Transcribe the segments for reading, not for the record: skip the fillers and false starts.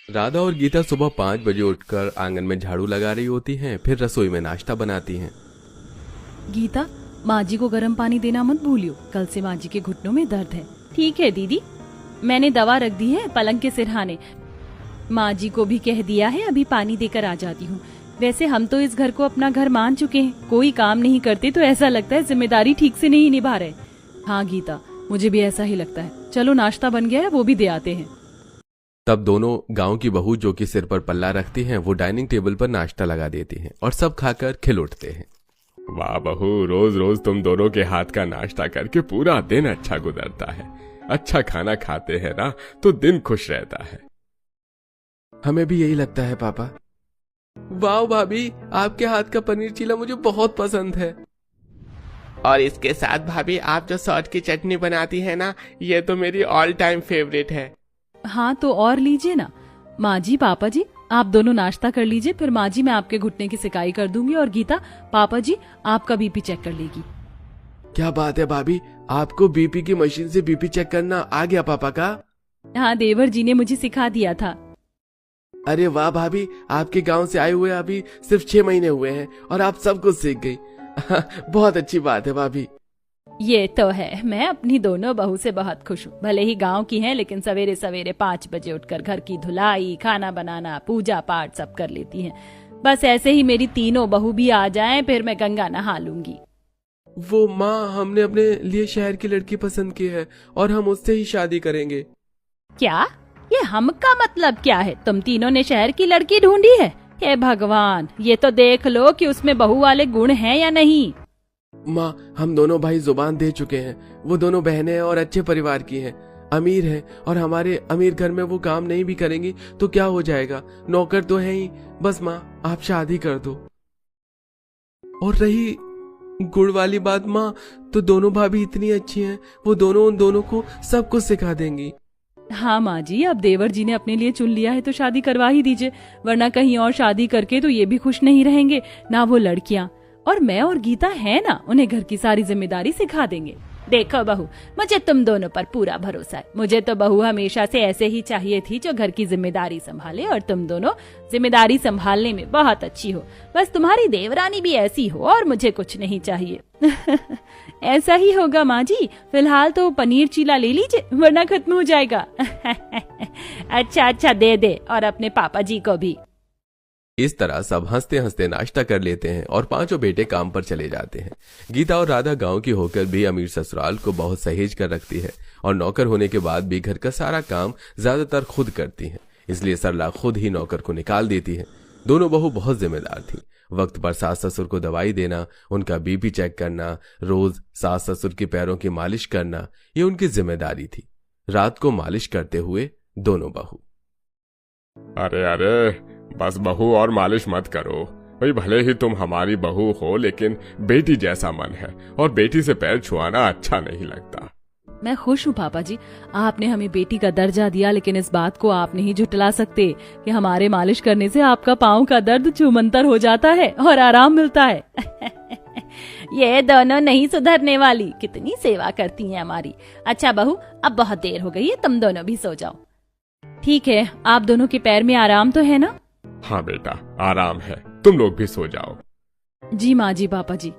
राधा और गीता सुबह 5 बजे उठकर आंगन में झाड़ू लगा रही होती हैं, फिर रसोई में नाश्ता बनाती हैं। गीता, माँ जी को गर्म पानी देना मत भूलियो, कल से माँ जी के घुटनों में दर्द है। ठीक है दीदी, मैंने दवा रख दी है पलंग के सिरहाने। माँ जी को भी कह दिया है अभी पानी देकर आ जाती हूँ। वैसे हम तो इस घर को अपना घर मान चुके हैं, कोई काम नहीं करते तो ऐसा लगता है जिम्मेदारी ठीक से नहीं निभा रहे। हाँ गीता, मुझे भी ऐसा ही लगता है। चलो नाश्ता बन गया है, वो भी दे आते हैं। तब दोनों गांव की बहू जो कि सिर पर पल्ला रखती हैं, वो डाइनिंग टेबल पर नाश्ता लगा देती हैं और सब खाकर खिल उठते हैं। वाह बहू, रोज रोज तुम दोनों के हाथ का नाश्ता करके पूरा दिन अच्छा गुजरता है। अच्छा खाना खाते हैं ना तो दिन खुश रहता है। हमें भी यही लगता है पापा। वाह भाभी, आपके हाथ का पनीर चीला मुझे बहुत पसंद है। और इसके साथ भाभी आप जो सॉस की चटनी बनाती है ना, ये तो मेरी ऑल टाइम फेवरेट है। हाँ तो और लीजिए ना। माँ जी, पापा जी, आप दोनों नाश्ता कर लीजिए, फिर माँ जी मैं आपके घुटने की सिकाई कर दूंगी और गीता, पापा जी आपका बीपी चेक कर लेगी। क्या बात है भाभी, आपको बीपी की मशीन से बीपी चेक करना आ गया पापा का? हाँ, देवर जी ने मुझे सिखा दिया था। अरे वाह भाभी, आपके गांव से आए हुए अभी सिर्फ 6 महीने हुए हैं और आप सब कुछ सीख गई। बहुत अच्छी बात है भाभी। ये तो है, मैं अपनी दोनों बहू से बहुत खुश हूँ। भले ही गांव की हैं, लेकिन सवेरे सवेरे 5 बजे उठकर घर की धुलाई, खाना बनाना, पूजा पाठ सब कर लेती हैं। बस ऐसे ही मेरी तीनों बहू भी आ जाएं, फिर मैं गंगा नहा लूंगी। वो माँ, हमने अपने लिए शहर की लड़की पसंद की है और हम उससे ही शादी करेंगे। क्या? ये हम का मतलब क्या है? तुम तीनों ने शहर की लड़की ढूंढी है? हे भगवान, ये तो देख लो कि उसमें बहू वाले गुण हैं या नहीं। माँ, हम दोनों भाई जुबान दे चुके हैं। वो दोनों बहनें हैं और अच्छे परिवार की हैं, अमीर हैं, और हमारे अमीर घर में वो काम नहीं भी करेंगी तो क्या हो जाएगा, नौकर तो है ही। बस माँ, आप शादी कर दो। और रही गुड़ वाली बात माँ, तो दोनों भाभी इतनी अच्छी हैं, वो दोनों उन दोनों को सब कुछ सिखा देंगी। हाँ माँ जी, अब देवर जी ने अपने लिए चुन लिया है तो शादी करवा ही दीजिए, वरना कहीं और शादी करके तो ये भी खुश नहीं रहेंगे ना वो लड़कियाँ। और मैं और गीता है ना, उन्हें घर की सारी जिम्मेदारी सिखा देंगे। देखो बहू, मुझे तुम दोनों पर पूरा भरोसा है। मुझे तो बहू हमेशा से ऐसे ही चाहिए थी, जो घर की जिम्मेदारी संभाले, और तुम दोनों जिम्मेदारी संभालने में बहुत अच्छी हो। बस तुम्हारी देवरानी भी ऐसी हो और मुझे कुछ नहीं चाहिए। ऐसा ही होगा माँ जी। फिलहाल तो पनीर चीला ले लीजिए, वरना खत्म हो जाएगा। अच्छा दे दे, और अपने पापा जी को भी। इस तरह सब हंसते हंसते नाश्ता कर लेते हैं और पांचों बेटे काम पर चले जाते हैं। गीता और राधा गांव की होकर भी अमीर ससुराल को बहुत सहेज कर रखती है और नौकर होने के बाद भी घर का सारा काम ज्यादातर खुद करती है, इसलिए सरला खुद ही नौकर को निकाल देती है। दोनों बहू बहुत जिम्मेदार थी। वक्त पर सास ससुर को दवाई देना, उनका बीपी चेक करना, रोज सास ससुर के पैरों की मालिश करना, ये उनकी जिम्मेदारी थी। रात को मालिश करते हुए दोनों बहू, अरे अरे, बस बहू और मालिश मत करो भाई। भले ही तुम हमारी बहू हो, लेकिन बेटी जैसा मन है और बेटी से पैर छुआना अच्छा नहीं लगता। मैं खुश हूँ पापा जी, आपने हमें बेटी का दर्जा दिया, लेकिन इस बात को आप नहीं झुटला सकते कि हमारे मालिश करने से आपका पाँव का दर्द छूमंतर हो जाता है और आराम मिलता है। ये दोनों नहीं सुधरने वाली, कितनी सेवा करती हैं हमारी। अच्छा बहू, अब बहुत देर हो गई है, तुम दोनों भी सो जाओ। ठीक है, आप दोनों के पैर में आराम तो है ना? हाँ बेटा, आराम है, तुम लोग भी सो जाओ। जी माँ जी, पापा जी।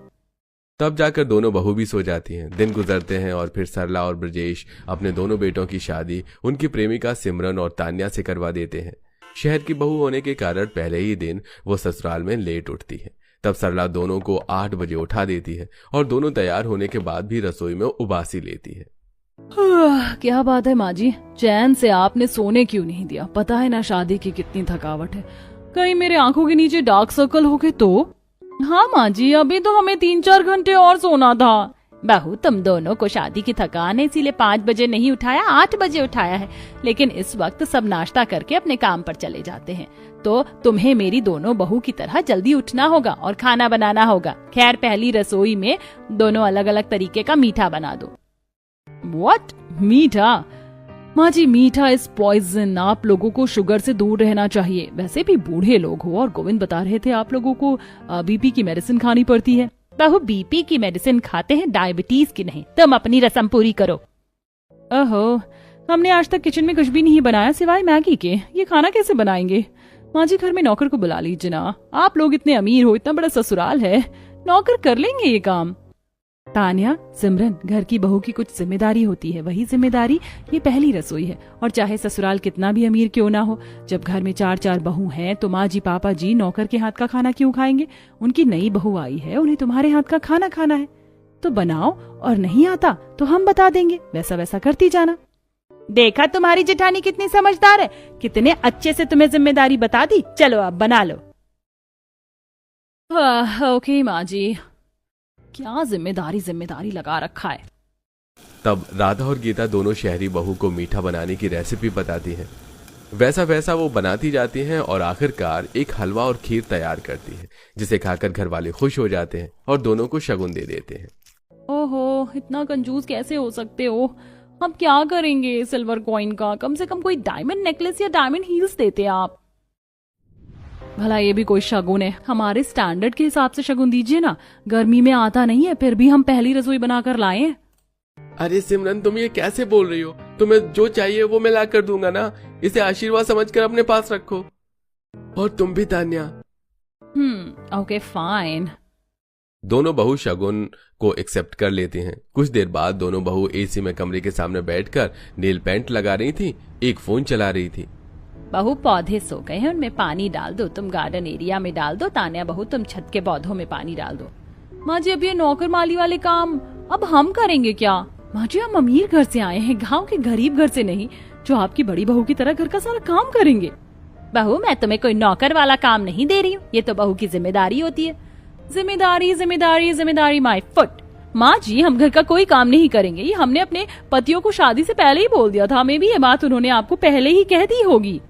तब जाकर दोनों बहू भी सो जाती हैं। दिन गुजरते हैं और फिर सरला और ब्रजेश अपने दोनों बेटों की शादी उनकी प्रेमिका सिमरन और तान्या से करवा देते हैं। शहर की बहू होने के कारण पहले ही दिन वो ससुराल में लेट उठती है। तब सरला दोनों को 8 बजे उठा देती है और दोनों तैयार होने के बाद भी रसोई में उबासी लेती है। क्या बात है माँ जी, चैन से आपने सोने क्यों नहीं दिया? पता है ना शादी की कितनी थकावट है, कहीं मेरे आंखों के नीचे डार्क सर्कल हो गए तो? हाँ माँ जी, अभी तो हमें 3-4 घंटे और सोना था। बहू, तुम दोनों को शादी की थकान है, इसीलिए 5 बजे नहीं उठाया, 8 बजे उठाया है। लेकिन इस वक्त सब नाश्ता करके अपने काम पर चले जाते हैं, तो तुम्हें मेरी दोनों बहू की तरह जल्दी उठना होगा और खाना बनाना होगा। खैर, पहली रसोई में दोनों अलग अलग तरीके का मीठा बना दो। What? मीठा? माँ जी, मीठा इज पॉइजन, आप लोगों को शुगर से दूर रहना चाहिए। वैसे भी बूढ़े लोग हो, और गोविंद बता रहे थे आप लोगों को बीपी की मेडिसिन खानी पड़ती है। बहू, बीपी की मेडिसिन खाते हैं, डायबिटीज की नहीं। तुम अपनी रस्म पूरी करो। ओहो, हमने आज तक किचन में कुछ भी नहीं बनाया सिवाय मैगी के। ये खाना कैसे बनाएंगे? माँ जी घर में नौकर को बुला लीजिए ना। आप लोग इतने अमीर हो, इतना बड़ा ससुराल है, नौकर कर लेंगे ये काम। तान्या, सिमरन, घर की बहू की कुछ जिम्मेदारी होती है, वही जिम्मेदारी ये पहली रसोई है। और चाहे ससुराल कितना भी अमीर क्यों ना हो, जब घर में 4-4 बहू हैं तो माँ जी पापा जी नौकर के हाथ का खाना क्यों खाएंगे? उनकी नई बहू आई है, उन्हें तुम्हारे हाथ का खाना खाना है तो बनाओ, और नहीं आता तो हम बता देंगे, वैसा वैसा करती जाना। देखा तुम्हारी जेठानी कितनी समझदार है, कितने अच्छे से तुम्हें जिम्मेदारी बता दी। चलो अब बना लो। ओके माँ जी, क्या जिम्मेदारी लगा रखा है। तब राधा और गीता दोनों शहरी बहू को मीठा बनाने की रेसिपी बताती हैं। वैसा वैसा वो बनाती जाती हैं और आखिरकार एक हलवा और खीर तैयार करती है, जिसे खाकर घर वाले खुश हो जाते हैं और दोनों को शगुन दे देते हैं। ओहो, इतना कंजूस कैसे हो सकते हो? हम क्या करेंगे सिल्वर कॉइन का? कम से कम कोई डायमंड नेकलेस या डायमंड हील्स देते आप। भला ये भी कोई शगुन है? हमारे स्टैंडर्ड के हिसाब से शगुन दीजिए ना। गर्मी में आता नहीं है, फिर भी हम पहली रसोई बनाकर लाए हैं। अरे सिमरन, तुम ये कैसे बोल रही हो? तुम्हें जो चाहिए वो मैं ला कर दूंगा ना। इसे आशीर्वाद समझकर अपने पास रखो। और तुम भी तान्या। Okay fine. दोनों बहू शगुन को एक्सेप्ट कर लेती हैं। कुछ देर बाद दोनों बहू एसी में कमरे के सामने बैठकर नेल पेंट लगा रही थी, एक फोन चला रही थी। बहू पौधे सो गए हैं, उनमें पानी डाल दो। तुम गार्डन एरिया में डाल दो। तान्या बहू तुम छत के पौधों में पानी डाल दो। माँ जी अब ये नौकर माली वाले काम अब हम करेंगे क्या? माँ जी हम अमीर घर से आए हैं, गांव के गरीब घर से नहीं, जो आपकी बड़ी बहू की तरह घर का सारा काम करेंगे। बहू मैं तुम्हें कोई नौकर वाला काम नहीं दे रही हूँ, ये तो बहू की जिम्मेदारी होती है। जिम्मेदारी जिम्मेदारी जिम्मेदारी माय फुट। माँ जी हम घर का कोई काम नहीं करेंगे, ये हमने अपने पतियों को शादी से पहले ही बोल दिया था। हमें भी ये बात उन्होंने आपको पहले ही कह दी होगी।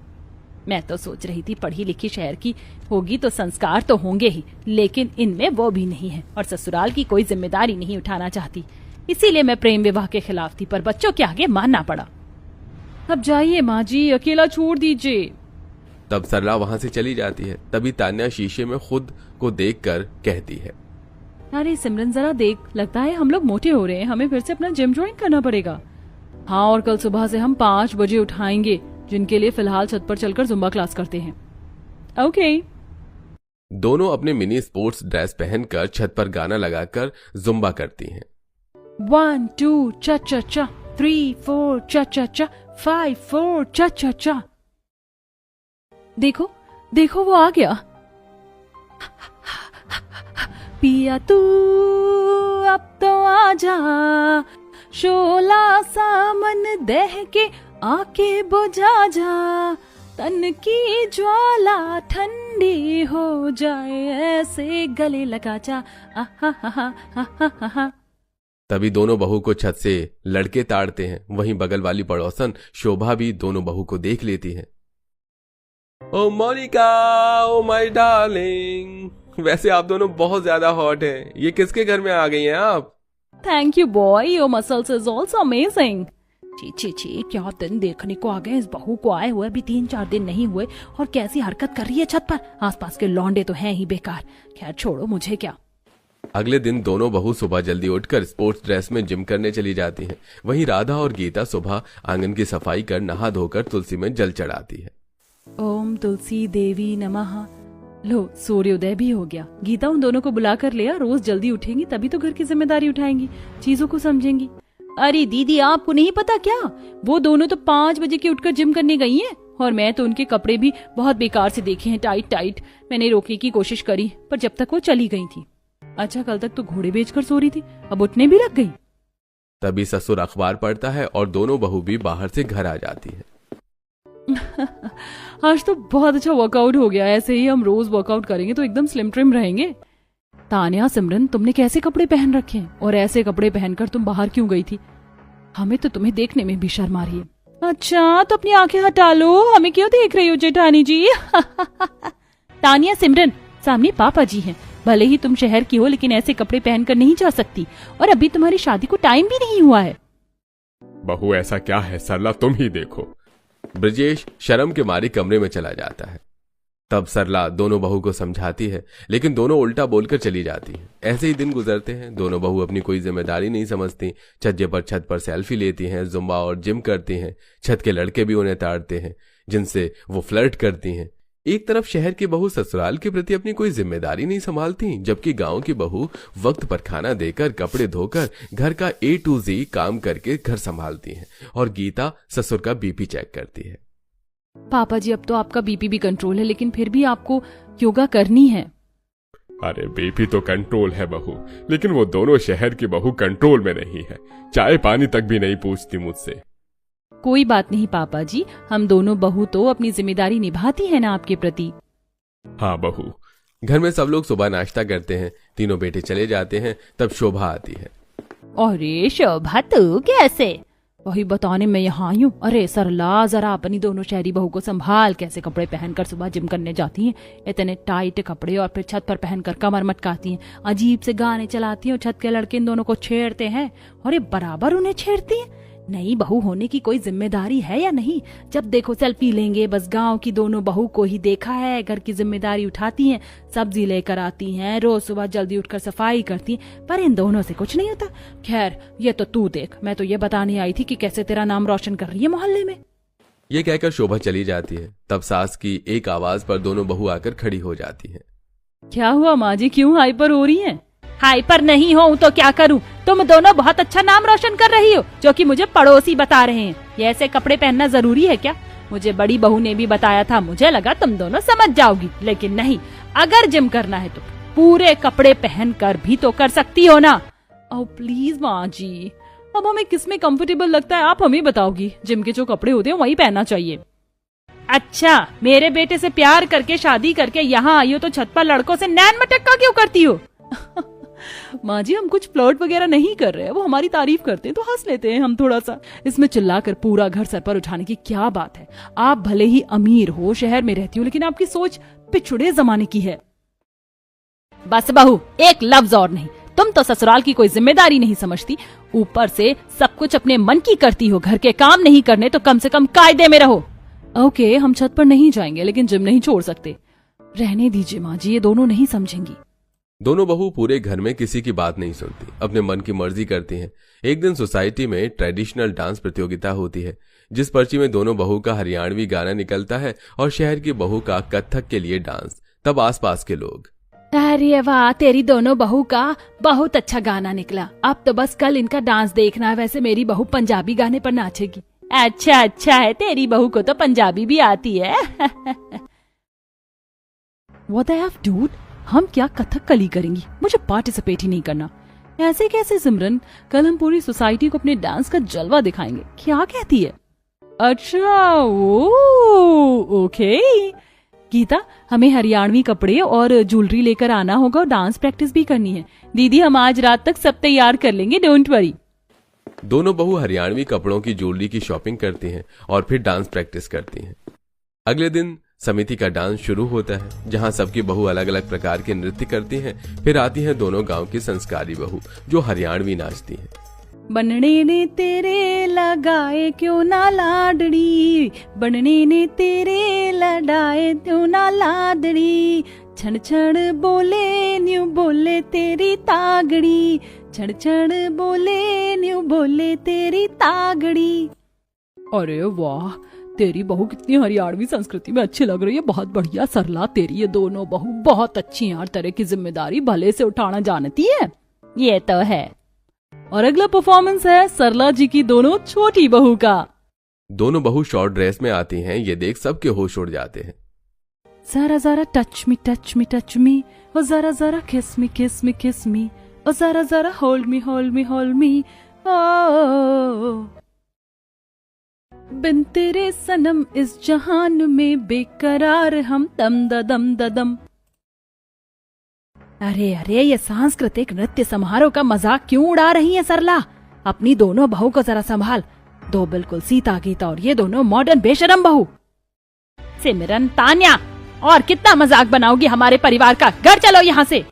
मैं तो सोच रही थी पढ़ी लिखी शहर की होगी तो संस्कार तो होंगे ही, लेकिन इनमें वो भी नहीं है और ससुराल की कोई जिम्मेदारी नहीं उठाना चाहती। इसीलिए मैं प्रेम विवाह के खिलाफ थी, पर बच्चों के आगे मानना पड़ा। अब जाइए माँ जी, अकेला छोड़ दीजिए। तब सरला वहां से चली जाती है। तभी तान्या शीशे में खुद को देखकर कहती है, अरे सिमरन जरा देख, लगता है हम लोग मोटे हो रहे हैं, हमें फिर से अपना जिम ज्वाइन करना पड़ेगा। हाँ, और कल सुबह से हम 5 बजे उठाएंगे, जिनके लिए फिलहाल छत पर चलकर जुम्बा क्लास करते हैं। ओके। दोनों अपने मिनी स्पोर्ट्स ड्रेस पहनकर छत पर गाना लगाकर जुम्बा करती हैं। 1 2 चा चा चा, 3 4 चा चा चा, 5 4 चा चा चा। देखो देखो वो आ गया। पिया तू अब तो आजा, शोला सामन दह के आके बुझा जा, तन की ज्वाला ठंडी हो जाए, ऐसे गले लगा जा। तभी दोनों बहू को छत से लड़के ताड़ते हैं। वहीं बगल वाली पड़ोसन शोभा भी दोनों बहू को देख लेती है। ओ मोनिका, ओ माय डार्लिंग, वैसे आप दोनों बहुत ज्यादा हॉट हैं। ये किसके घर में आ गई हैं आप? Thank you boy, your muscles is also amazing. ची ची ची, क्या दिन देखने को आ गए इस बहू को। आए हुए भी 3-4 दिन नहीं हुए और कैसी हरकत कर रही है छत पर। आसपास के लौंडे तो हैं ही बेकार। खैर छोड़ो, मुझे क्या। अगले दिन दोनों बहू सुबह जल्दी उठकर स्पोर्ट्स ड्रेस में जिम करने चली जाती हैं। वहीं राधा और गीता सुबह आंगन की सफाई कर नहा धोकर तुलसी में जल चढ़ाती है। ओम तुलसी देवी नमः। लो, सूर्योदय भी हो गया। गीता उन दोनों को बुला कर लिया। रोज जल्दी उठेंगी तभी तो घर की जिम्मेदारी उठाएंगी, चीजों को समझेंगी। अरे दीदी, आपको नहीं पता क्या? वो दोनों तो 5 बजे के उठकर जिम करने गई हैं और मैं तो उनके कपड़े भी बहुत बेकार से देखे हैं, टाइट टाइट। मैंने रोकने की कोशिश करी पर जब तक वो चली गई थी। अच्छा, कल तक तो घोड़े बेचकर सो रही थी, अब उठने भी लग गई। तभी ससुर अखबार पढ़ता है और दोनों बहू भी बाहर से घर आ जाती है। आज तो बहुत अच्छा वर्कआउट हो गया। ऐसे ही हम रोज वर्कआउट करेंगे तो एकदम स्लिम ट्रिम रहेंगे। तान्या, सिमरन, तुमने कैसे कपड़े पहन रखे हैं और ऐसे कपड़े पहनकर तुम बाहर क्यों गई थी? हमें तो तुम्हें देखने में भी शर्म आ रही है। अच्छा, तो अपनी आंखें हटा लो, हमें क्यों देख रही हो जेठानी जी? तान्या, सिमरन, सामने पापा जी हैं। भले ही तुम शहर की हो लेकिन ऐसे कपड़े पहनकर नहीं जा सकती, और अभी तुम्हारी शादी को टाइम भी नहीं हुआ है। बहू ऐसा क्या है सरला, तुम ही देखो। ब्रजेश शर्म के मारे कमरे में चला जाता है। तब सरला दोनों बहू को समझाती है, लेकिन दोनों उल्टा बोलकर चली जाती हैं। ऐसे ही दिन गुजरते हैं। दोनों बहू अपनी कोई जिम्मेदारी नहीं समझती। छत पर सेल्फी लेती हैं, जुम्बा और जिम करती हैं। छत के लड़के भी उन्हें ताड़ते हैं, जिनसे वो फ्लर्ट करती हैं। एक तरफ शहर की बहू ससुराल के प्रति अपनी कोई जिम्मेदारी नहीं संभालती, जबकि गांव की बहू वक्त पर खाना देकर, कपड़े धोकर, घर का A to Z काम करके घर संभालती हैं। और गीता ससुर का बीपी चेक करती है। पापा जी, अब तो आपका बीपी भी कंट्रोल है, लेकिन फिर भी आपको योगा करनी है। अरे बीपी तो कंट्रोल है बहू, लेकिन वो दोनों शहर की बहू कंट्रोल में नहीं है। चाय पानी तक भी नहीं पूछती मुझसे। कोई बात नहीं पापा जी, हम दोनों बहू तो अपनी जिम्मेदारी निभाती है ना आपके प्रति। हाँ बहू। घर में सब लोग सुबह नाश्ता करते हैं। तीनों बेटे चले जाते हैं। तब शोभा आती है। अरे शोभा, तू कैसे? वही बताने मैं यहाँ आई हूँ। अरे सरला, जरा अपनी दोनों शहरी बहू को संभाल। कैसे कपड़े पहनकर सुबह जिम करने जाती हैं, इतने टाइट कपड़े, और फिर छत पर पहनकर कमर मटकाती हैं, अजीब से गाने चलाती हैं, और छत के लड़के इन दोनों को छेड़ते हैं और ये बराबर उन्हें छेड़ती हैं। नई बहू होने की कोई जिम्मेदारी है या नहीं? जब देखो सेल्फी लेंगे। बस गांव की दोनों बहू को ही देखा है, घर की जिम्मेदारी उठाती हैं, सब्जी लेकर आती हैं, रोज सुबह जल्दी उठकर सफाई करती हैं, पर इन दोनों से कुछ नहीं होता। खैर, ये तो तू देख, मैं तो ये बताने आई थी कि कैसे तेरा नाम रोशन कर रही है मोहल्ले में। ये कहकर शोभा चली जाती है। तब सास की एक आवाज पर दोनों बहू आकर खड़ी हो जाती हैं। क्या हुआ माँ जी, क्यों हाइपर हो रही हैं? हाइपर नहीं हो तो क्या करूं? तुम दोनों बहुत अच्छा नाम रोशन कर रही हो, जो कि मुझे पड़ोसी बता रहे हैं। ये ऐसे कपड़े पहनना जरूरी है क्या? मुझे बड़ी बहू ने भी बताया था। मुझे लगा तुम दोनों समझ जाओगी, लेकिन नहीं। अगर जिम करना है तो पूरे कपड़े पहन कर भी तो कर सकती हो ना। ओह प्लीज माँ जी, अब हमें किसमें कंफर्टेबल लगता है आप हमें बताओगी। जिम के जो कपड़े होते हैं वही पहनना चाहिए। अच्छा, मेरे बेटे से प्यार करके शादी करके यहाँ आई हो तो छत पर लड़कों से नैन मटक्का क्यों करती हो? माँ जी, हम कुछ फ्लर्ट वगैरह नहीं कर रहे हैं, वो हमारी तारीफ करते हैं तो हंस लेते हैं हम थोड़ा सा। इसमें चिल्लाकर पूरा घर सर पर उठाने की क्या बात है? आप भले ही अमीर हो, शहर में रहती हो, लेकिन आपकी सोच पिछड़े जमाने की है। बस बहू, एक लफ्ज और नहीं। तुम तो ससुराल की कोई जिम्मेदारी नहीं समझती, ऊपर से सब कुछ अपने मन की करती हो। घर के काम नहीं करने तो कम से कम कायदे में रहो। ओके, हम छत पर नहीं जाएंगे, लेकिन जिम नहीं छोड़ सकते। रहने दीजिए माँ जी, ये दोनों नहीं समझेंगी। दोनों बहू पूरे घर में किसी की बात नहीं सुनती, अपने मन की मर्जी करती हैं। एक दिन सोसाइटी में ट्रेडिशनल डांस प्रतियोगिता होती है, जिस पर्ची में दोनों बहू का हरियाणवी गाना निकलता है और शहर की बहू का कथक के लिए डांस। तब आसपास के लोग, अरे वाह, तेरी दोनों बहू का बहुत अच्छा गाना निकला। अब तो बस कल इनका डांस देखना है। वैसे मेरी बहू पंजाबी गाने पर नाचेगी। अच्छा है, तेरी बहू को तो पंजाबी भी आती है। What the F, dude? हम क्या कथकली करेंगी? मुझे पार्टिसिपेट ही नहीं करना। ऐसे कैसे सिमरन? कल हम पूरी सोसाइटी को अपने डांस का जलवा दिखाएंगे। क्या कहती है? अच्छा, ओके। गीता, हमें हरियाणवी कपड़े और ज्वेलरी लेकर आना होगा और डांस प्रैक्टिस भी करनी है। दीदी, हम आज रात तक सब तैयार कर लेंगे, डोंट वरी। दोनों बहू हरियाणवी कपड़ों की ज्वेलरी की शॉपिंग करती हैं और फिर डांस प्रैक्टिस करती हैं। अगले दिन समिति का डांस शुरू होता है, जहां सबकी बहू अलग अलग प्रकार के नृत्य करती हैं। फिर आती हैं दोनों गांव की संस्कारी बहू, जो हरियाणवी नाचती हैं। बनने ने तेरे लगाए क्यों ना लाडड़ी, बनने ने तेरे लड़ाए क्यों ना लाडड़ी, छण छण बोले न्यू बोले तेरी तागड़ी, छण छण बोले न्यू बोले तेरी तागड़ी। अरे वाह, तेरी बहू कितनी हरियाणवी संस्कृति में अच्छी लग रही है। बहुत बढ़िया सरला, तेरी ये दोनों बहू बहुत अच्छी हैं और तरह की जिम्मेदारी भले से उठाना जानती है। ये तो है। और अगला परफॉर्मेंस है सरला जी की दोनों छोटी बहू का। दोनों बहू शॉर्ट ड्रेस में आती हैं। ये देख सबके होश उड़ जाते हैं। जरा जरा touch me touch me touch me, और जरा जरा किस मी किस मी किस मी, और जरा जरा hold me hold me hold me. ओ बिन तेरे सनम इस जहान में बेकरार हम दम ददम ददम। अरे अरे, ये सांस्कृतिक नृत्य समारोह का मजाक क्यों उड़ा रही है सरला? अपनी दोनों बहू को जरा संभाल। दो बिल्कुल सीता गीता और ये दोनों मॉडर्न बेशरम बहू। सिमरन, तान्या, और कितना मजाक बनाओगी हमारे परिवार का? घर चलो यहाँ से।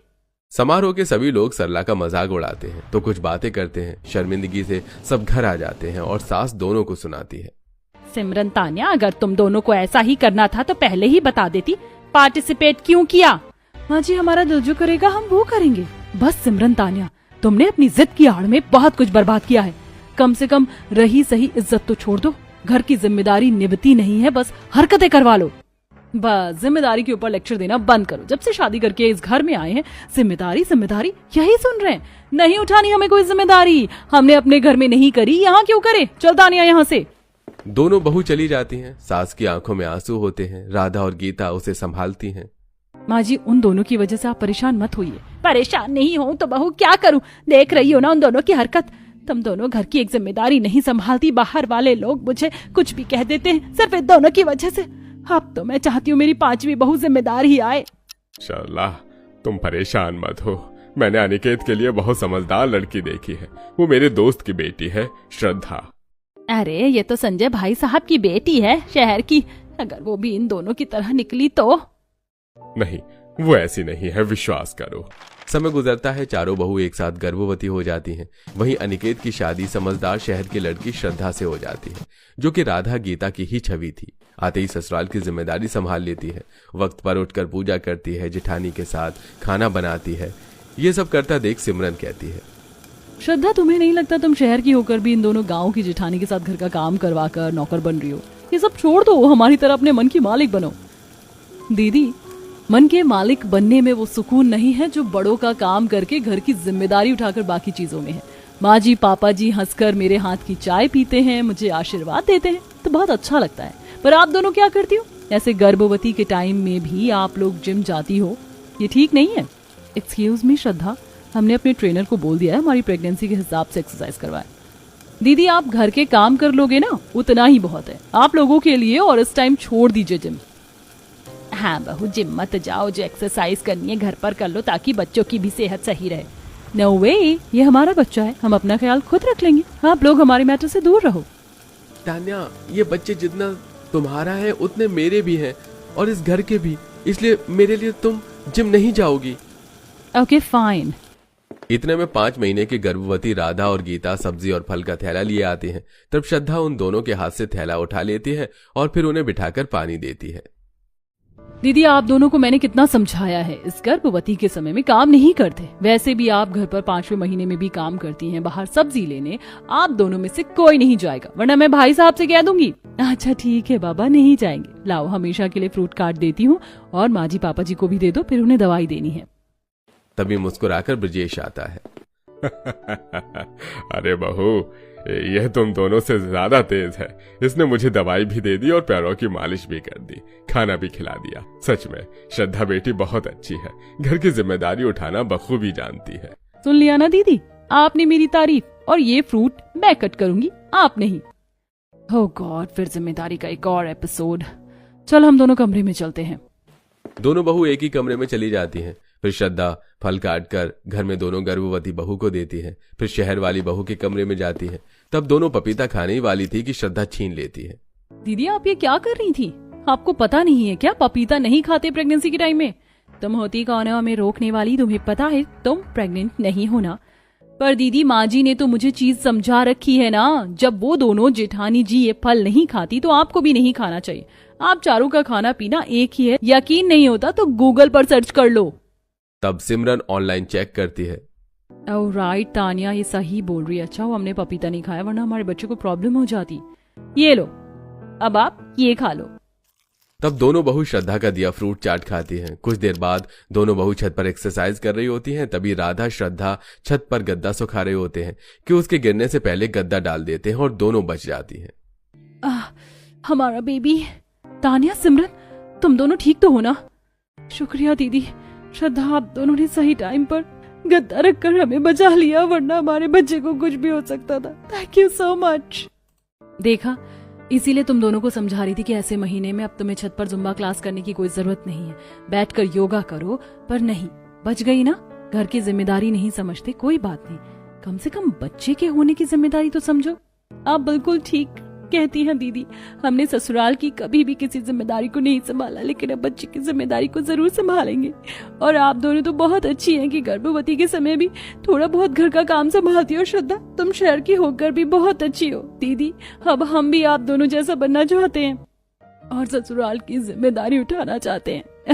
समारोह के सभी लोग सरला का मजाक उड़ाते हैं तो कुछ बातें करते हैं। शर्मिंदगी से सब घर आ जाते हैं और सास दोनों को सुनाती है। सिमरन, तान्या, अगर तुम दोनों को ऐसा ही करना था तो पहले ही बता देती। पार्टिसिपेट क्यों किया? माँ जी हमारा दिल जो करेगा हम वो करेंगे। बस सिमरन तानिया, तुमने अपनी जिद की आड़ में बहुत कुछ बर्बाद किया है। कम से कम रही सही इज्जत तो छोड़ दो। घर की जिम्मेदारी निभती नहीं है, बस हरकतें करवा लो। बस जिम्मेदारी के ऊपर लेक्चर देना बंद करो। जब से शादी करके इस घर में आए हैं जिम्मेदारी जिम्मेदारी यही सुन रहे हैं। नहीं उठानी हमें कोई जिम्मेदारी, हमने अपने घर में नहीं करी, यहाँ क्यों करे? चल तानिया यहाँ से। दोनों बहू चली जाती हैं। सास की आंखों में आंसू होते हैं। राधा और गीता उसे संभालती हैं। माँ जी उन दोनों की वजह से आप परेशान मत होइए। परेशान नहीं हो तो बहू क्या करूं? देख रही हो ना उन दोनों की हरकत। तुम दोनों घर की एक जिम्मेदारी नहीं संभालती। बाहर वाले लोग मुझे कुछ भी कह देते हैं सिर्फ इन दोनों की वजह से। अब तो मैं चाहती हूँ मेरी 5वीं बहू जिम्मेदार ही आए। शाला तुम परेशान मत हो। मैंने अनिकेत के लिए बहुत समझदार लड़की देखी है। वो मेरे दोस्त की बेटी है श्रद्धा। अरे ये तो संजय भाई साहब की बेटी है शहर की। अगर वो भी इन दोनों की तरह निकली तो। नहीं, वो ऐसी नहीं है, विश्वास करो। समय गुजरता है। चारों बहू एक साथ गर्भवती हो जाती हैं। वहीं अनिकेत की शादी समझदार शहर की लड़की श्रद्धा से हो जाती है, जो कि राधा गीता की ही छवि थी। आते ही ससुराल की जिम्मेदारी संभाल लेती है। वक्त पर उठकर पूजा करती है, जेठानी के साथ खाना बनाती है। ये सब करता देख सिमरन कहती है, श्रद्धा तुम्हें नहीं लगता तुम शहर की होकर भी इन दोनों गाँव की जेठानी के साथ घर का काम करवा कर नौकर बन रही हो? ये सब छोड़ दो, हमारी तरह अपने मन की मालिक बनो। दीदी मन के मालिक बनने में वो सुकून नहीं है जो बड़ों का काम करके घर की जिम्मेदारी उठाकर बाकी चीजों में है। माँ जी पापा जी हंसकर मेरे हाथ की चाय पीते हैं, मुझे आशीर्वाद देते हैं तो बहुत अच्छा लगता है। पर आप दोनों क्या करती हो? ऐसे गर्भवती के टाइम में भी आप लोग जिम जाती हो, ये ठीक नहीं है। एक्सक्यूज मी श्रद्धा, हमने अपने ट्रेनर को बोल दिया है हमारी प्रेगनेंसी के हिसाब से एक्सरसाइज करवाएं। दीदी आप घर के काम कर लोगे ना, उतना ही बहुत है आप लोगों के लिए, और इस टाइम छोड़ दीजिए जिम। हाँ बहू जिम मत जाओ, जो एक्सरसाइज करनी है घर पर कर लो ताकि बच्चों की भी सेहत सही रहे। नो वे, ये हमारा बच्चा है, हम अपना ख्याल खुद रख लेंगे। आप लोग हमारे मैटर से दूर रहो। तान्या ये बच्चे जितना तुम्हारा है उतने मेरे भी हैं और इस घर के भी, इसलिए मेरे लिए तुम जिम नहीं जाओगी। Okay fine. इतने में 5 महीने की गर्भवती राधा और गीता सब्जी और फल का थैला लिए आती हैं। तब श्रद्धा उन दोनों के हाथ से थैला उठा लेती है और फिर उन्हें बिठाकर पानी देती है। दीदी आप दोनों को मैंने कितना समझाया है, इस गर्भवती के समय में काम नहीं करते। वैसे भी आप घर पर 5वें महीने में भी काम करती हैं। बाहर सब्जी लेने आप दोनों में से कोई नहीं जाएगा, वरना मैं भाई साहब से कह दूंगी। अच्छा ठीक है बाबा, नहीं जाएंगे। लाओ हमेशा के लिए फ्रूट काट देती हूँ और माँ जी पापा जी को भी दे दो, फिर उन्हें दवाई देनी है। तभी मुस्कुराकर ब्रजेश आता है। अरे बहू, यह तुम दोनों से ज्यादा तेज है। इसने मुझे दवाई भी दे दी और पैरों की मालिश भी कर दी, खाना भी खिला दिया। सच में श्रद्धा बेटी बहुत अच्छी है, घर की जिम्मेदारी उठाना बखूबी जानती है। सुन लिया ना दीदी, आपने मेरी तारीफ, और ये फ्रूट मैं कट करूंगी, आप नहीं। ओह गॉड, फिर जिम्मेदारी का एक और एपिसोड। चल हम दोनों कमरे में चलते हैं। दोनों बहू एक ही कमरे में चली जाती हैं। फिर श्रद्धा फल काट कर घर में दोनों गर्भवती बहू को देती है। फिर शहर वाली बहू के कमरे में जाती है। तब दोनों पपीता खाने ही वाली थी कि श्रद्धा छीन लेती है। दीदी आप ये क्या कर रही थी? आपको पता नहीं है क्या पपीता नहीं खाते प्रेगनेंसी के टाइम में? तुम होती कौन है हमें रोकने वाली? तुम्हें पता है तुम प्रेग्नेंट नहीं होना। पर दीदी माँ जी ने तो मुझे चीज समझा रखी है ना, जब वो दोनों जेठानी जी ये फल नहीं खाती तो आपको भी नहीं खाना चाहिए। आप चारों का खाना पीना एक ही है, यकीन नहीं होता तो गूगल पर सर्च कर लो। तब सिमरन ऑनलाइन चेक करती है। ओह राइट तानिया, ये सही बोल रही है। अच्छा वो हमने पपीता नहीं खाया, वरना हमारे बच्चे को प्रॉब्लम हो जाती। ये लो, अब आप ये खा लो। तब दोनों बहू श्रद्धा का दिया फ्रूट चाट खाती हैं। कुछ देर बाद दोनों बहू छत पर एक्सरसाइज कर रही होती हैं। तभी राधा श्रद्धा छत पर गद्दा सुखा रहे होते हैं कि उसके गिरने से पहले गद्दा डाल देते हैं और दोनों बच जाती हैं। हमारा बेबी। तानिया सिमरन तुम दोनों ठीक तो हो ना? शुक्रिया दीदी, श्रद्धा आप दोनों ने सही टाइम पर गद्दा रखकर हमें बचा लिया, वरना हमारे बच्चे को कुछ भी हो सकता था। Thank you so much. देखा, इसीलिए तुम दोनों को समझा रही थी कि ऐसे महीने में अब तुम्हें छत पर जुम्बा क्लास करने की कोई जरूरत नहीं है, बैठकर योगा करो। पर नहीं, बच गई ना। घर की जिम्मेदारी नहीं समझते, कोई बात नहीं, कम से कम बच्चे के होने की जिम्मेदारी तो समझो। आप बिल्कुल ठीक कहती हैं दीदी, हमने ससुराल की कभी भी किसी जिम्मेदारी को नहीं संभाला, लेकिन अब बच्चे की जिम्मेदारी को जरूर संभालेंगे। और आप दोनों तो बहुत अच्छी हैं कि गर्भवती के समय भी थोड़ा बहुत घर का काम संभालती हो। श्रद्धा तुम शहर की होकर भी बहुत अच्छी हो। दीदी अब हम भी आप दोनों जैसा बनना चाहते हैं और ससुराल की जिम्मेदारी उठाना चाहते हैं।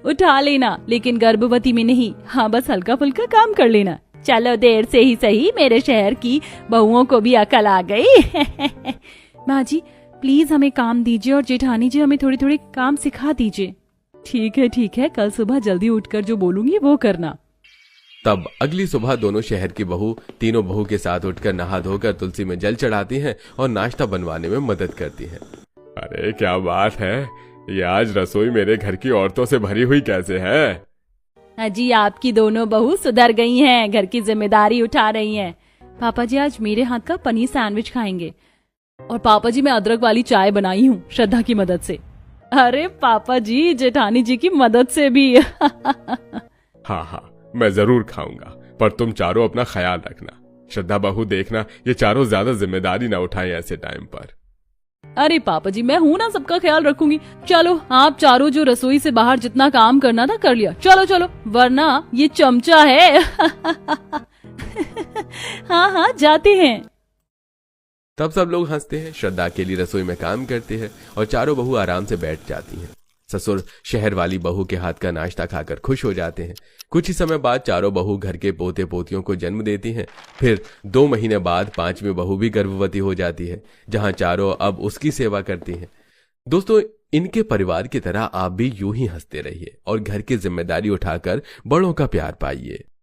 उठा लेना, लेकिन गर्भवती में नहीं। हाँ, बस हल्का फुल्का काम कर लेना। चलो, देर से ही सही, मेरे शहर की बहुओं को भी अकल आ गई। माँ जी प्लीज हमें काम दीजिए और जेठानी जी हमें थोड़ी थोड़ी काम सिखा दीजिए। ठीक है, कल सुबह जल्दी उठकर जो बोलूंगी वो करना। तब अगली सुबह दोनों शहर की बहू तीनों बहू के साथ उठकर नहा धोकर तुलसी में जल चढ़ाती हैं और नाश्ता बनवाने में मदद करती हैं। अरे क्या बात है, ये आज रसोई मेरे घर की औरतों से भरी हुई कैसे है? अजी आपकी दोनों बहू सुधर गई हैं, घर की जिम्मेदारी उठा रही हैं। पापा जी आज मेरे हाथ का पनीर सैंडविच खाएंगे। और पापा जी मैं अदरक वाली चाय बनाई हूँ श्रद्धा की मदद से। अरे पापा जी जेठानी जी की मदद से भी। हाँ, मैं जरूर खाऊंगा, पर तुम चारों अपना ख्याल रखना। श्रद्धा बहू देखना ये चारों ज्यादा जिम्मेदारी ना उठाएं ऐसे टाइम पर। अरे पापा जी मैं हूँ ना, सबका ख्याल रखूंगी। चलो आप चारों जो रसोई से बाहर जितना काम करना था कर लिया, चलो, वरना ये चमचा है। हाँ जाते हैं। तब सब लोग हंसते हैं, श्रद्धा अकेली रसोई में काम करते हैं और चारों बहू आराम से बैठ जाती हैं। ससुर शहर वाली बहू के हाथ का नाश्ता खाकर खुश हो जाते हैं। कुछ ही समय बाद चारों बहू घर के पोते पोतियों को जन्म देती हैं। फिर 2 महीने बाद 5वीं बहू भी गर्भवती हो जाती है, जहां चारों अब उसकी सेवा करती हैं। दोस्तों, इनके परिवार की तरह आप भी यूं ही हंसते रहिए और घर की जिम्मेदारी उठाकर बड़ों का प्यार पाइए।